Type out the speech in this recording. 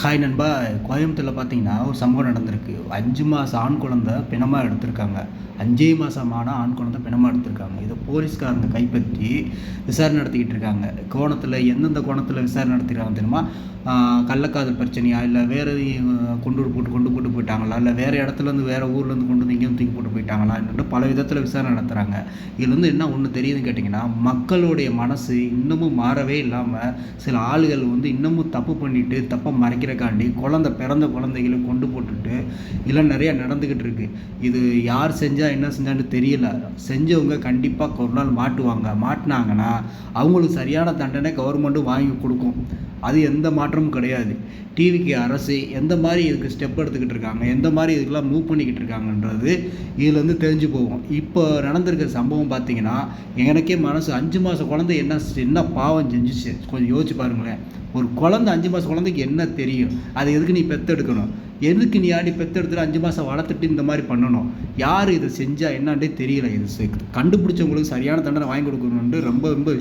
Hi நண்பா. கோயம்புத்தூரில் பார்த்தீங்கன்னா ஒரு சம்பவம் நடந்திருக்கு. 5 மாத ஆண் குழந்தை பிணமாக எடுத்திருக்காங்க. 5 மாதமான ஆண் குழந்தை பிணமாக எடுத்திருக்காங்க. இதை போலீஸ்காரங்க கைப்பற்றி விசாரணை நடத்திக்கிட்டு இருக்காங்க. கோணத்தில் எந்தெந்த கோணத்தில் விசாரணை நடத்திக்கிறாங்க தெரியுமா? கள்ளக்காதல் பிரச்சனையா, இல்லை வேறு கொண்டு போட்டு போயிட்டாங்களா, இல்லை வேறு இடத்துலேருந்து வேறு ஊர்லேருந்து கொண்டு வந்து இங்கேயும் தூக்கி போட்டு போயிட்டாங்களா என்னட்டு பல விதத்தில் விசாரணை நடத்துகிறாங்க. இதுலேருந்து என்ன ஒன்று தெரியுதுன்னு கேட்டிங்கன்னா, மக்களுடைய மனசு இன்னமும் மாறவே இல்லாமல் சில ஆளுகள் இன்னமும் தப்பு பண்ணிட்டு தப்பை மறைக்கிறக்காண்டி பிறந்த குழந்தைகளை கொண்டு போட்டுட்டு இதெல்லாம் நிறையா நடந்துக்கிட்டு இருக்கு. இது யார் செஞ்சால் என்ன செஞ்சான்னு தெரியல. செஞ்சவங்க கண்டிப்பாக ஒரு நாள் மாட்டினாங்கன்னா அவங்களுக்கு சரியான தண்டனை கவர்மெண்ட்டும் வாங்கி கொடுக்கும். அது எந்த மாற்றமும் கிடையாது. டிவிக்கு அரசு எந்த மாதிரி இதுக்கு ஸ்டெப் எடுத்துக்கிட்டு இருக்காங்க, எந்த மாதிரி இதுக்கெல்லாம் மூவ் பண்ணிக்கிட்டு இருக்காங்கன்றது இதுலேருந்து தெரிஞ்சு போகும். இப்போ நடந்திருக்கிற சம்பவம் பார்த்தீங்கன்னா, எனக்கே மனசு 5 மாத குழந்தை என்ன பாவம் செஞ்சுச்சு கொஞ்சம் யோசிச்சு பாருங்களேன். ஒரு குழந்தை 5 மாத குழந்தைக்கு என்ன தெரியும்? அதை எதுக்கு நீ பெற்றெடுக்கணும்? எதுக்கு நீ பெற்றெடுத்துட்டு 5 மாதம் வளர்த்துட்டு இந்த மாதிரி பண்ணணும்? யார் இதை செஞ்சால் என்னான்டே தெரியல. இது கண்டுபிடிச்சவங்களுக்கு சரியான தண்டனை வாங்கி கொடுக்கணுன்ட்டு ரொம்ப ரொம்ப